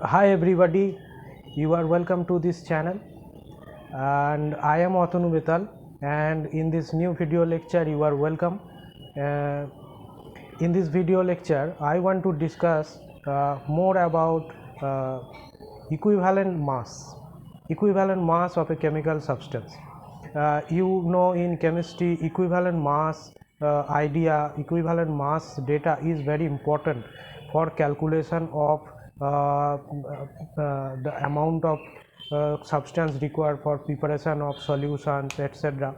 Hi everybody, you are welcome to this channel and I am Atanu Betal, and in this new video lecture you are welcome. Uh, in this video lecture I want to discuss more about equivalent mass of a chemical substance. In chemistry, equivalent mass equivalent mass data is very important for calculation of the amount of substance required for preparation of solutions, etc.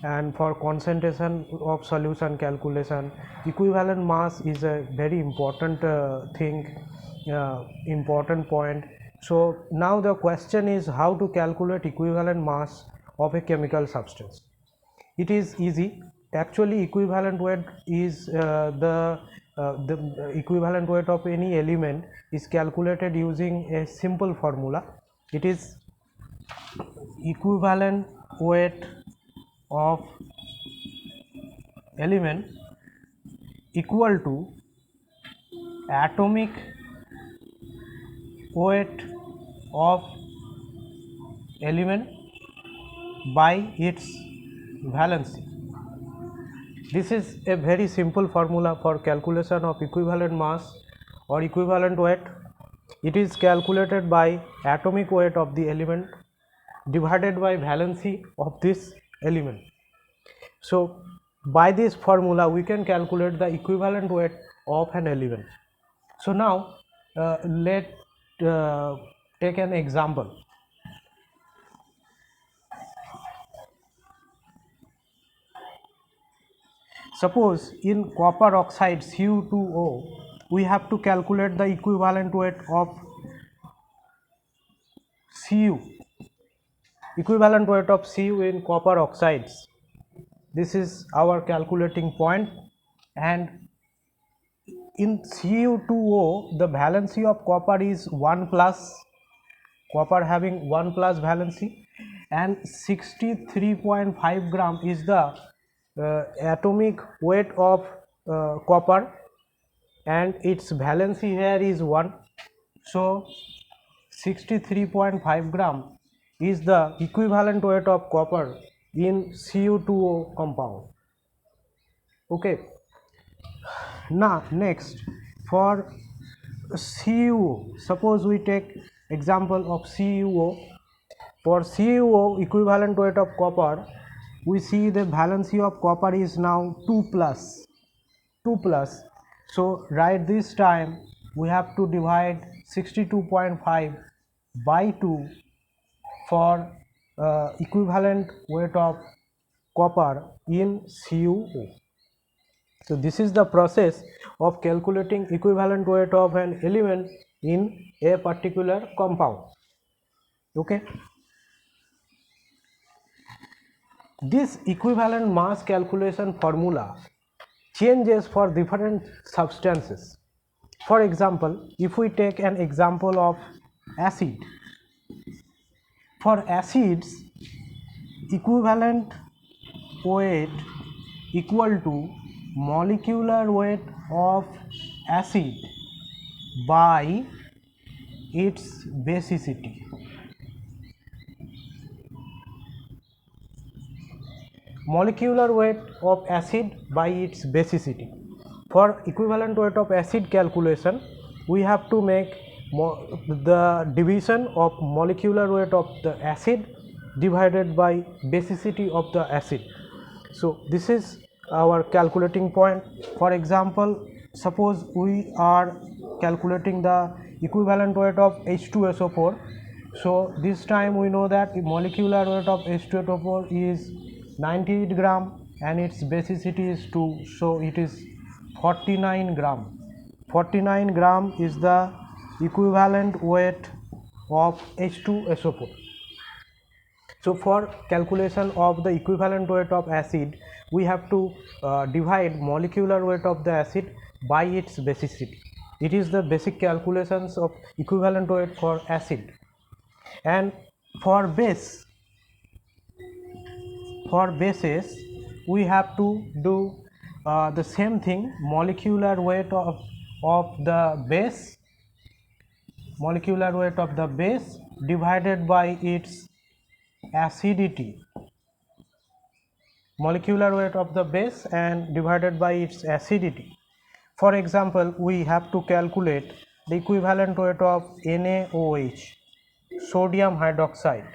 And for concentration of solution calculation, equivalent mass is a very important important point. So now the question is how to calculate equivalent mass of a chemical substance. It is easy. Actually, equivalent weight is the equivalent weight of any element is calculated using a simple formula. It is equivalent weight of element equal to atomic weight of element by its valency. This is a very simple formula for calculation of equivalent mass or equivalent weight. It is calculated by atomic weight of the element divided by valency of this element. So by this formula we can calculate the equivalent weight of an element. So now let take an example. Suppose in copper oxide Cu2O we have to calculate the equivalent weight of Cu, equivalent weight of Cu in copper oxides. This is our calculating point, and in Cu2O the valency of copper is 1 plus, copper having 1 plus valency, and 63.5 gram is the atomic weight of copper, and its valency here is 1. So 63.5 gram is the equivalent weight of copper in Cu2O compound. Okay. Now next, for CuO, suppose we take example of CuO. For CuO equivalent weight of copper, we see the valency of copper is now 2 plus. So right this time we have to divide 62.5 by 2 for equivalent weight of copper in CuO. So this is the process of calculating equivalent weight of an element in a particular compound. Okay. This equivalent mass calculation formula changes for different substances. For example, if we take an example of acid, for acids equivalent weight equal to molecular weight of acid by its basicity. Molecular weight of acid by its basicity. For equivalent weight of acid calculation, we have to make the division of molecular weight of the acid divided by basicity of the acid. So this is our calculating point. For example, suppose we are calculating the equivalent weight of H2SO4. So this time we know that the molecular weight of H2SO4 is 98 gram and its basicity is 2, so it is 49 gram. 49 gram is the equivalent weight of H2SO4. So for calculation of the equivalent weight of acid, we have to divide molecular weight of the acid by its basicity. It is the basic calculations of equivalent weight for acid. And for bases we have to do the same thing. Molecular weight of the base molecular weight of the base divided by its acidity, molecular weight of the base and divided by its acidity. For example, we have to calculate the equivalent weight of NaOH, sodium hydroxide.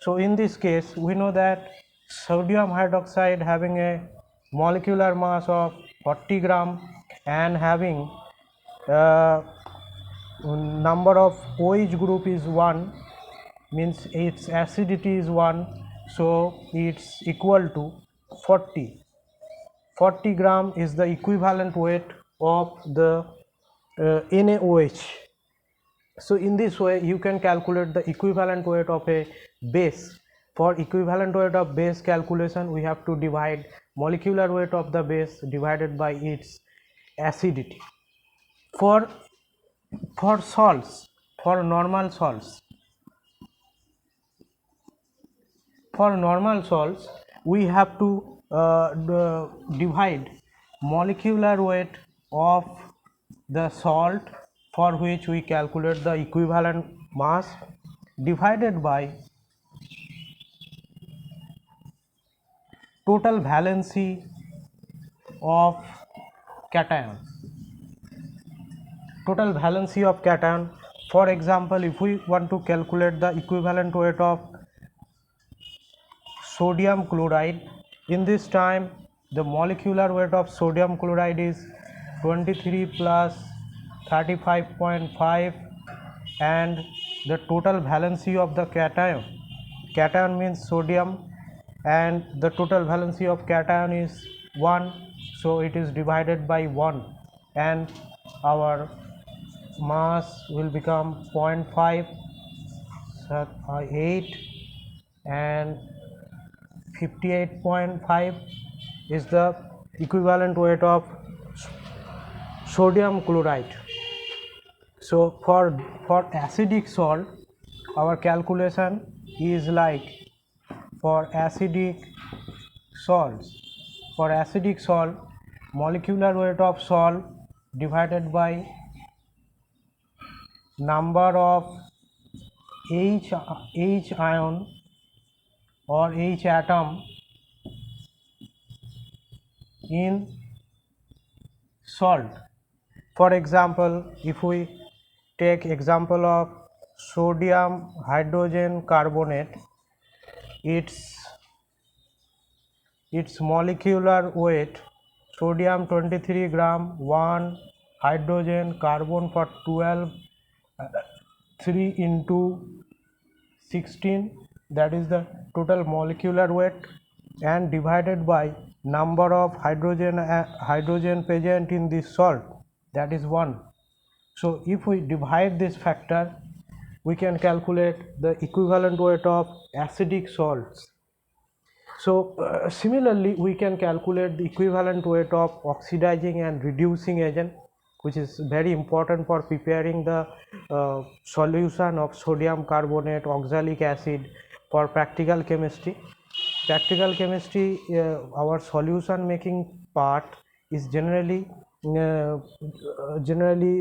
So in this case, we know that sodium hydroxide having a molecular mass of 40 gram and having number of OH group is 1, means its acidity is 1, so it's equal to 40. 40 gram is the equivalent weight of the NaOH. So in this way you can calculate the equivalent weight of a base. For equivalent weight of base calculation, we have to divide molecular weight of the base divided by its acidity. For salts, for normal salts, we have to divide molecular weight of the salt for which we calculate the equivalent mass divided by total valency of cation. Total valency of cation. For example, if we want to calculate the equivalent weight of sodium chloride, in this time the molecular weight of sodium chloride is 23 plus 35.5, and the total valency of the cation means sodium, and the total valency of cation is 1, so it is divided by 1 and our mass will become 0.58 and 58.5 is the equivalent weight of sodium chloride. So for acidic salt, our calculation is like, for acidic salts, molecular weight of salt divided by number of H ion or H atom in salt. For example, if we take example of sodium hydrogen carbonate, its molecular weight, sodium 23 gram, 1 hydrogen, carbon for 12, 3 into 16, that is the total molecular weight, and divided by number of hydrogen present in this salt, that is 1. So if we divide this factor, we can calculate the equivalent weight of acidic salts. So similarly, we can calculate the equivalent weight of oxidizing and reducing agent, which is very important for preparing the solution of sodium carbonate, oxalic acid for practical chemistry. Practical chemistry, our solution making part is generally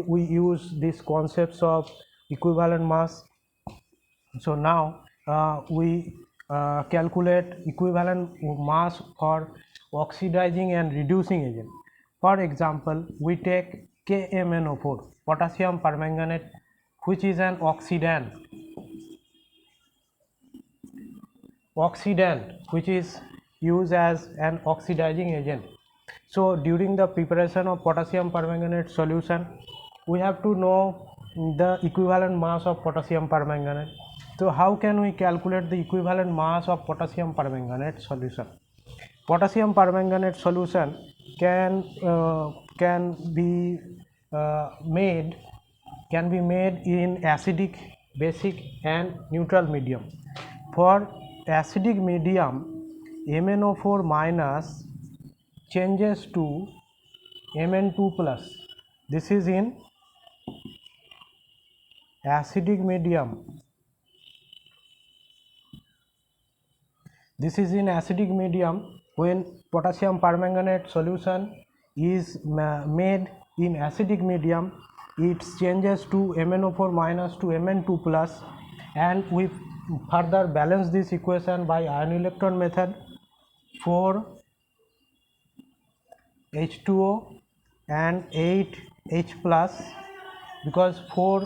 we use these concepts of equivalent mass. So now we calculate equivalent mass for oxidizing and reducing agent. For example, we take KMnO4, potassium permanganate, which is an oxidant, which is used as an oxidizing agent. So during the preparation of potassium permanganate solution, we have to know the equivalent mass of potassium permanganate. So how can we calculate the equivalent mass of potassium permanganate solution? Potassium permanganate solution can be made in acidic, basic and neutral medium. For acidic medium, MnO4 minus changes to Mn2 plus. This is in acidic medium. This is in acidic medium when potassium permanganate solution is made in acidic medium. it changes to MnO4 minus to Mn2 plus, and we further balance this equation by ion electron method. 4 H2O and 8 H plus, because 4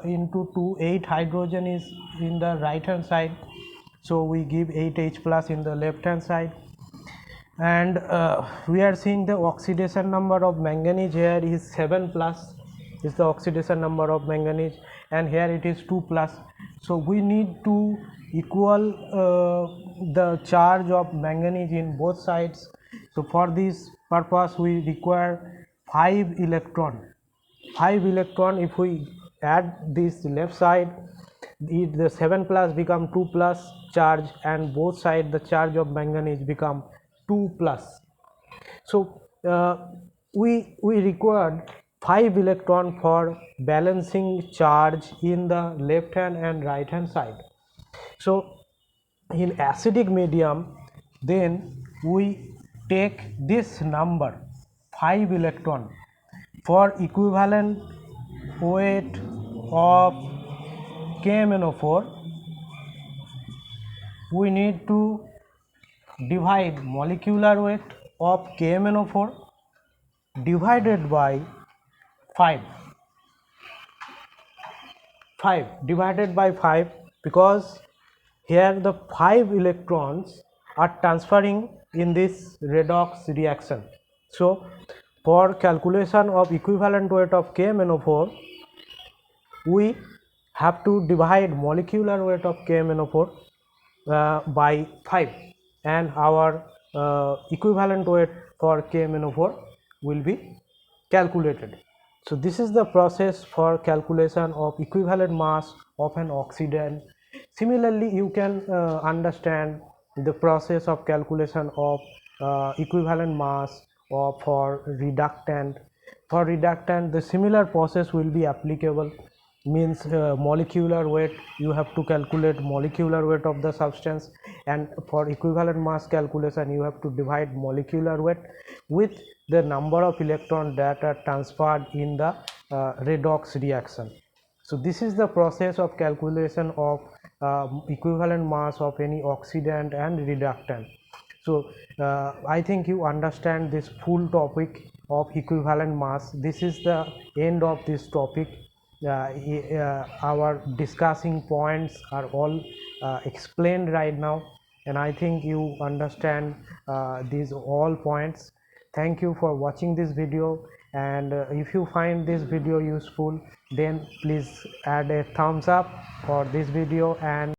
into 2, 8 hydrogen is in the right hand side, so we give 8 H plus in the left hand side. And we are seeing the oxidation number of manganese here is 7 plus is the oxidation number of manganese, and here it is 2 plus. So we need to equal the charge of manganese in both sides. So for this purpose we require 5 electron. 5 electron, if we add this left side, the 7 plus become 2 plus charge, and both side the charge of manganese become 2 plus. So we required 5 electron for balancing charge in the left hand and right hand side. So in acidic medium, then we take this number 5 electron for equivalent weight of KMnO4. We need to divide molecular weight of KMnO4 divided by 5 divided by 5, because here the 5 electrons are transferring in this redox reaction. So for calculation of equivalent weight of KMnO4, we have to divide molecular weight of KMnO4 by 5, and our equivalent weight for KMnO4 will be calculated. So this is the process for calculation of equivalent mass of an oxidant. Similarly, you can understand the process of calculation of equivalent mass for reductant. For reductant, the similar process will be applicable, means molecular weight, you have to calculate molecular weight of the substance, and for equivalent mass calculation you have to divide molecular weight with the number of electrons that are transferred in the redox reaction. So this is the process of calculation of equivalent mass of any oxidant and reductant. So I think you understand this full topic of equivalent mass. This is the end of this topic. Our discussing points are all explained right now, and I think you understand these all points. Thank you for watching this video, and if you find this video useful, then please add a thumbs up for this video, and